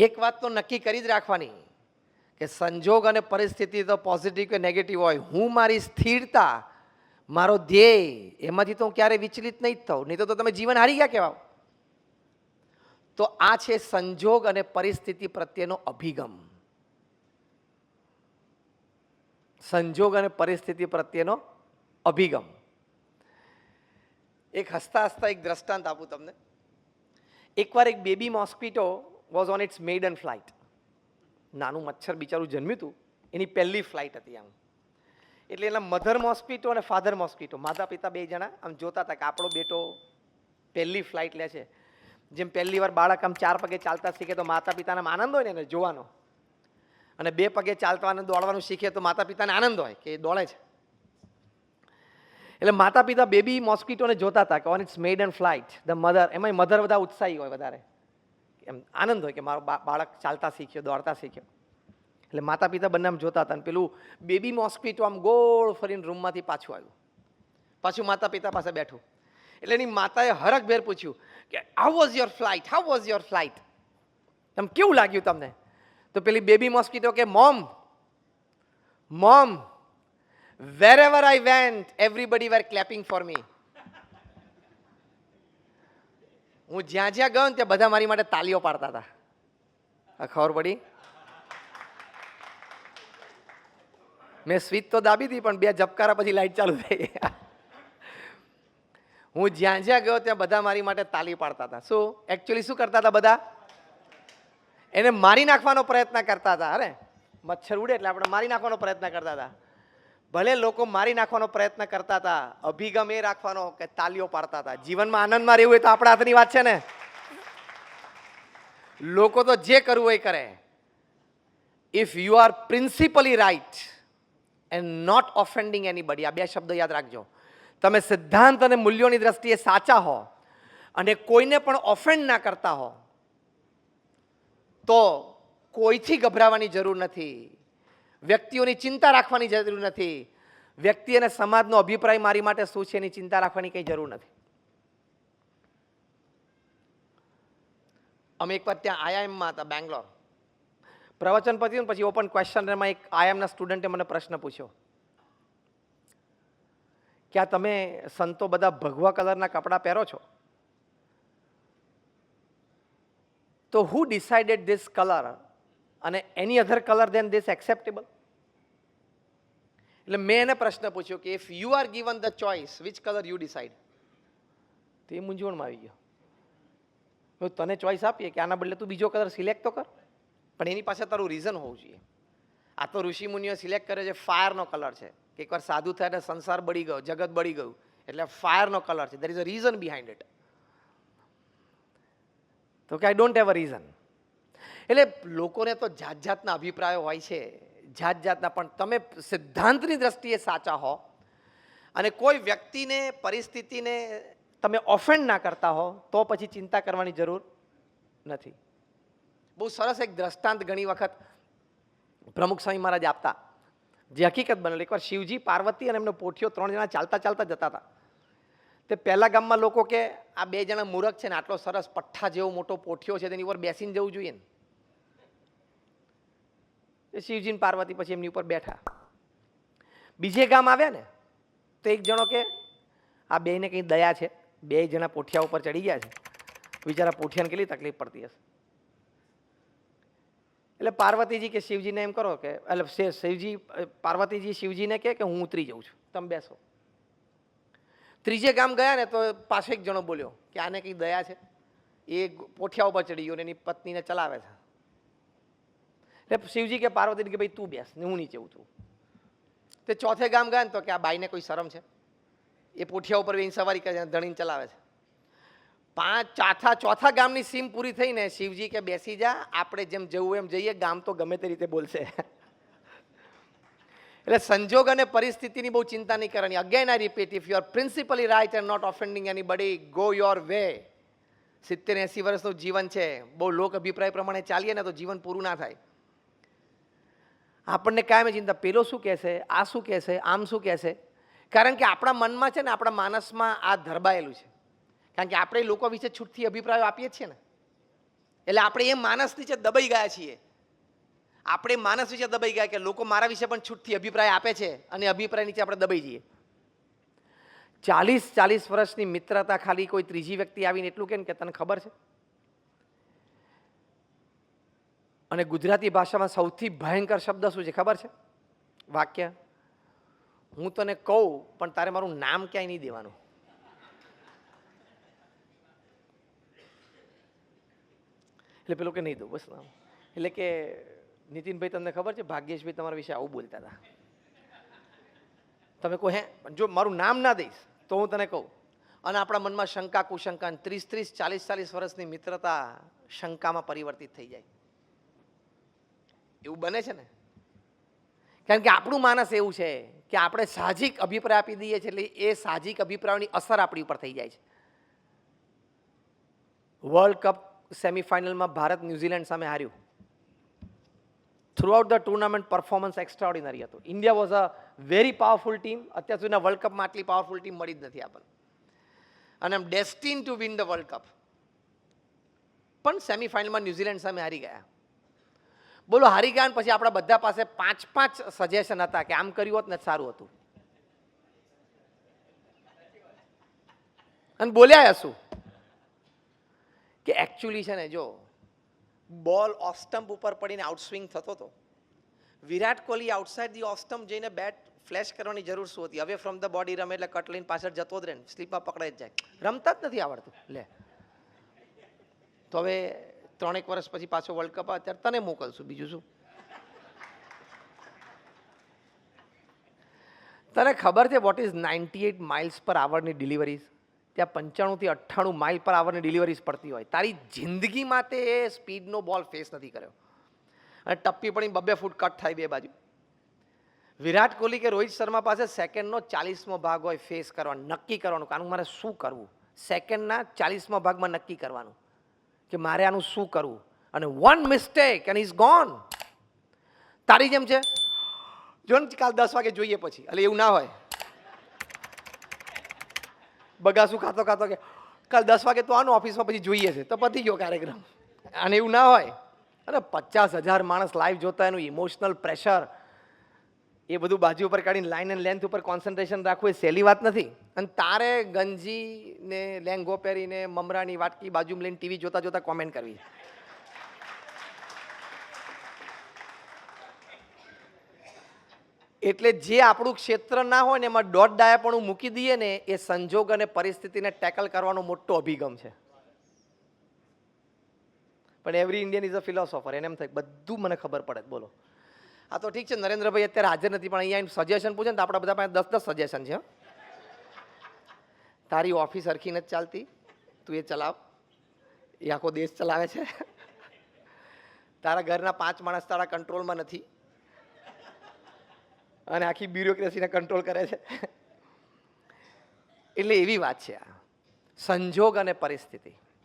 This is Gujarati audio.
એક વાત તો નક્કી કરી જ રાખવાની કે સંજોગ અને પરિસ્થિતિ તો પોઝિટિવ કે નેગેટિવ હોય, હું મારી સ્થિરતા, મારો ધ્યેય એમાંથી તો હું ક્યારેય વિચલિત નહીં જ થઉં, નહીં તો તમે જીવન હારી ગયા કહેવાય. તો આ છે સંજોગ અને પરિસ્થિતિ પ્રત્યેનો અભિગમ. સંજોગ અને પરિસ્થિતિ પ્રત્યેનો અભિગમ. એક હસતા હસતા એક દ્રષ્ટાંત આપું તમને. એકવાર એક baby mosquito was on it's maiden flight. નાનું મચ્છર બિચારું જન્મ્યું હતું, એની પહેલી ફ્લાઇટ હતી આમ. એટલે એના મધર મોસ્કીટો અને ફાધર મોસ્કીટો, માતા પિતા બે જણા આમ જોતા હતા કે આપણો બેટો પહેલી ફ્લાઇટ લે છે. જેમ પહેલી વાર બાળક આમ 4 પગે ચાલતા શીખે તો માતા પિતાને આનંદ હોય ને એને જોવાનો, અને 2 પગે ચાલવાનું દોડવાનું શીખે તો માતા પિતાને આનંદ હોય કે એ દોડે છે. એટલે માતા પિતા બેબી મોસ્કીટોને જોતા હતા કે on it's maiden flight the mother, એમાં મધર બધા ઉત્સાહી હોય, વધારે એમ આનંદ હોય કે મારો બાળક ચાલતા શીખ્યો, દોડતા શીખ્યો. એટલે માતા પિતા બંને આમ જોતા હતા, અને પેલું બેબી મોસ્કીટો આમ ગોળ ફરીને રૂમમાંથી પાછું આવ્યું, પાછું માતા પિતા પાસે બેઠું. એટલે એની માતાએ હરખભેર પૂછ્યું કે how was your flight, how was your flight, એમ કેવું લાગ્યું તમને? તો પેલી બેબી મોસ્કીટો કે mom, wherever I went, everybody were clapping for me. હું જ્યાં જ્યાં ગયો ને ત્યાં બધા મારી માટે તાલીઓ પાડતા હતા. ખબર પડી? મેં સ્વિચ તો દાબી હતી, પણ 2 ઝબકારા પછી લાઈટ ચાલુ થઈ. હું જ્યાં જ્યાં ગયો ત્યાં બધા મારી માટે તાલી પાડતા હતા. શું એકચ્યુઅલી શું કરતા હતા? બધા એને મારી નાખવાનો પ્રયત્ન કરતા હતા. અરે મચ્છર ઉડે એટલે આપણે મારી નાખવાનો પ્રયત્ન કરતા હતા. ભલે લોકો મારી નાખવાનો પ્રયત્ન કરતા હતા, અભિગમ એ રાખવાનો કે તાલીઓ પાડતા હતા. જીવનમાં આનંદમાં રહેવું હોય તો આપણા હાથની વાત છે ને. લોકો તો જે કરવું હોય કરે. If you are principally right and not offending anybody, આ 2 શબ્દો યાદ રાખજો. તમે સિદ્ધાંત અને મૂલ્યોની દ્રષ્ટિએ સાચા હો અને કોઈને પણ ઓફેન્ડ ના કરતા હો તો કોઈથી ગભરાવાની જરૂર નથી, વ્યક્તિઓની ચિંતા રાખવાની જરૂર નથી. વ્યક્તિ અને સમાજનો અભિપ્રાય મારી માટે શું છે એની ચિંતા રાખવાની કંઈ જરૂર નથી. અમે એકવાર ત્યાં આઈઆઈએમમાં હતા, બેંગ્લોર. પ્રવચન પત્યું પછી ઓપન ક્વેશ્ચનમાં એક આઈઆઈએમના સ્ટુડન્ટે મને પ્રશ્ન પૂછ્યો કે આ તમે સંતો બધા ભગવા કલરના કપડાં પહેરો છો, તો હુ ડિસાઇડેડ ધીસ કલર અને એની અધર કલર દેન ધીસ એક્સેપ્ટેબલ? એટલે મેં એને પ્રશ્ન પૂછ્યો કે if you R given the choice which colour you decide? તો એ મૂંઝવણમાં આવી ગયો. તને ચોઇસ આપીએ કે આના બદલે તું બીજો કલર સિલેક્ટ તો કર, પણ એની પાસે તારું રીઝન હોવું જોઈએ. આ તો ઋષિ મુનિઓ સિલેક્ટ કરે છે ફાયરનો કલર છે, કે એકવાર સાધુ થાય એટલે સંસાર બળી ગયો, જગત બળી ગયું, એટલે ફાયરનો કલર છે. There is a reason behind it. તો કે I don't have a reason. એટલે લોકોને તો જાત જાતના અભિપ્રાયો હોય છે, જાત જાતના, પણ તમે સિદ્ધાંતની દ્રષ્ટિએ સાચા હો અને કોઈ વ્યક્તિને, પરિસ્થિતિને તમે ઓફેન્ડ ના કરતા હો તો પછી ચિંતા કરવાની જરૂર નથી. બહુ સરસ એક દ્રષ્ટાંત ઘણી વખત પ્રમુખ સ્વામી મહારાજ આપતા, જે હકીકત બનેલી. એકવાર શિવજી, પાર્વતી અને એમનો પોઠિયો 3 જણા ચાલતા ચાલતા જતા હતા. તે પહેલા ગામમાં લોકો કે આ 2 જણા મૂરખ છે ને, આટલો સરસ પઠ્ઠા જેવો મોટો પોઠિયો છે તેની ઉપર બેસીને જવું જોઈએ ને. શિવજી ને પાર્વતી પછી એમની ઉપર બેઠા. બીજે ગામ આવ્યા ને તો એક જણો કે આ 2 ને કંઈ દયા છે, 2 જણા પોઠિયા ઉપર ચડી ગયા છે, બિચારા પોઠિયાને કેટલી તકલીફ પડતી હશે. એટલે પાર્વતીજી કે શિવજીને એમ કરો કે, એટલે શિવજી, પાર્વતીજી શિવજીને કે હું ઉતરી જાઉં છું, તમે બેસો. ત્રીજે ગામ ગયા ને તો પાછો એક જણો બોલ્યો કે આને કંઈ દયા છે, એ પોઠિયા ઉપર ચડી ગયો ને એની પત્નીને ચલાવે છે. એટલે શિવજી કે પાર્વતીજી કે ભાઈ તું બેસ ને હું નીચે ઉતરું. તે ચોથે ગામ ગયા ને તો કે આ બાઈને કોઈ શરમ છે, એ પોઠિયા ઉપર એની સવારી કરે છે, ધણીને ચલાવે છે. ચોથા ગામની સીમ પૂરી થઈને શિવજી કે બેસી જા, આપણે જેમ જવું એમ જઈએ, ગામ તો ગમે તે રીતે બોલશે. એટલે સંજોગ અને પરિસ્થિતિની બહુ ચિંતા નહીં કરવાની. Again I repeat, if you are principally right and not offending anybody, go your way. 70-80 વર્ષનું જીવન છે, બહુ લોક અભિપ્રાય પ્રમાણે ચાલીએ ને તો જીવન પૂરું ના થાય. આપણને કાયમ ચિંતા, પેલો શું કહેશે, આ શું કહેશે, આમ શું કહેશે. કારણ કે આપણા મનમાં છે ને, આપણા માનસમાં આ ધરબાયેલું છે. કારણ કે આપણે લોકો વિશે છૂટથી અભિપ્રાયો આપીએ છીએ ને, એટલે આપણે એ માણસ નીચે દબાઈ ગયા છીએ. આપણે માણસ વિશે દબાઈ ગયા કે લોકો મારા વિશે પણ છૂટથી અભિપ્રાય આપે છે અને અભિપ્રાય નીચે આપણે દબાઈ જઈએ. 40 વર્ષની મિત્રતા ખાલી કોઈ ત્રીજી વ્યક્તિ આવીને એટલું કે તને ખબર છે. અને ગુજરાતી ભાષામાં સૌથી ભયંકર શબ્દ શું છે ખબર છે? વાક્ય, હું તને કહું પણ તારે મારું નામ ક્યાંય નહીં દેવાનું. એટલે પેલું કે નહીં દઉં બસ નામ. એટલે કે નીતિનભાઈ તમને ખબર છે ભાગ્યેશભાઈ તમારા વિશે આવું બોલતા હતા. તમે કહો હે જો મારું નામ ના દઈશ તો હું તને કહું. અને આપણા મનમાં શંકા કુશંકા 30, 40 વર્ષની મિત્રતા શંકામાં પરિવર્તિત થઈ જાય. એવું બને છે ને, કારણ કે આપણું માનસ એવું છે કે આપણે સાહજિક અભિપ્રાય આપી દઈએ છીએ, એટલે એ સાહજિક અભિપ્રાયોની અસર આપણી ઉપર થઈ જાય છે. વર્લ્ડ કપ સેમિફાઇનલમાં ભારત ન્યુઝીલેન્ડ સામે હાર્યું. Throughout the tournament performance extraordinary હતું. India was a very powerful team. અત્યાર સુધીના વર્લ્ડ કપમાં આટલી પાવરફુલ ટીમ મળી જ નથી આપણને. અને આમ destined to win the world cup. પણ સેમિફાઇનલમાં ન્યુઝીલેન્ડ સામે હારી ગયા. બોલો, હારી ગયા પછી આપણા બધા પાસે 5 સજેશન હતા કે આમ કર્યું હોત ને સારું હતું. અને બોલ્યા શું કે એકચ્યુઅલી છે ને, જો બોલ ઓફ સ્ટમ્પ ઉપર પડીને આઉટસ્વિંગ થતો હતો. Virat Kohli outside the off stump જઈને બેટ ફ્લેશ કરવાની જરૂર શું હતી? હવે ફ્રોમ ધ બોડી રમે એટલે કટ લઈને પાછળ જતો જ રહે, સ્લીપમાં પકડાઈ જ જાય. રમતા જ નથી આવડતું. લે, તો હવે 3 વર્ષ પછી પાછો વર્લ્ડ કપ આવે ત્યારે તને મોકલશું, બીજું શું. તને ખબર છે વોટ ઇઝ 98 માઇલ્સ પર આવરની ડિલિવરીઝ? ત્યાં 95 થી 98 માઇલ પર આવરની ડિલિવરીઝ પડતી હોય. તારી જિંદગીમાં તે એ સ્પીડનો બોલ ફેસ નથી કર્યો. અને ટપ્પી પડી 2 ફૂટ કટ થાય બે બાજુ. વિરાટ કોહલી કે રોહિત શર્મા પાસે સેકન્ડનો 40મો ભાગ હોય ફેસ કરવાનો, નક્કી કરવાનું કે આનું મારે શું કરવું. સેકન્ડના 40મા ભાગમાં નક્કી કરવાનું કે મારે આનું શું કરવું. અને one mistake and is gone. તારી જેમ છે, જો ને કાલ 10 વાગે જોઈએ પછી. એટલે એવું ના હોય બગાસું ખાતો ખાતો કે કાલ 10 વાગે તો આનું ઓફિસમાં પછી જોઈએ છે, તો પતી ગયો કાર્યક્રમ. અને એવું ના હોય. અને 50,000 માણસ લાઈવ જોતા, એનું ઇમોશનલ પ્રેશર, એ બધું બાજુ ઉપર કાઢીને લાઇન એન્ડ લેન્થ ઉપર કોન્સન્ટ્રેશન રાખવું એ સહેલી વાત નથી. અને તારે ગંજી ને લેંગો પહેરીને મમરાની વાટકી બાજુમાં લઈને ટીવી જોતા જોતા કોમેન્ટ કરવી. એટલે જે આપણું ક્ષેત્ર ના હોય ને એમાં દોઢ ડાયાપણું મૂકી દઈએ ને, એ સંજોગ અને પરિસ્થિતિને ટેકલ કરવાનો મોટો અભિગમ છે. પણ every Indian is a philosopher. એને એમ થાય બધું મને ખબર પડે. બોલો, આ તો ઠીક છે નરેન્દ્રભાઈ અત્યારે હાજર નથી, પણ અહીંયા સજેશન પૂછે ને તો આપણા બધા પાસે 10 સજેશન છે. તારી ઓફિસ હરખી નથી ચાલતી, તું એ ચલાવ. એ આખો દેશ ચલાવે છે. તારા ઘરના 5 માણસ તારા કંટ્રોલમાં નથી અને આખી બ્યુરોક્રેસીને કંટ્રોલ કરે છે. એટલે એવી વાત છે આ સંજોગ અને પરિસ્થિતિ.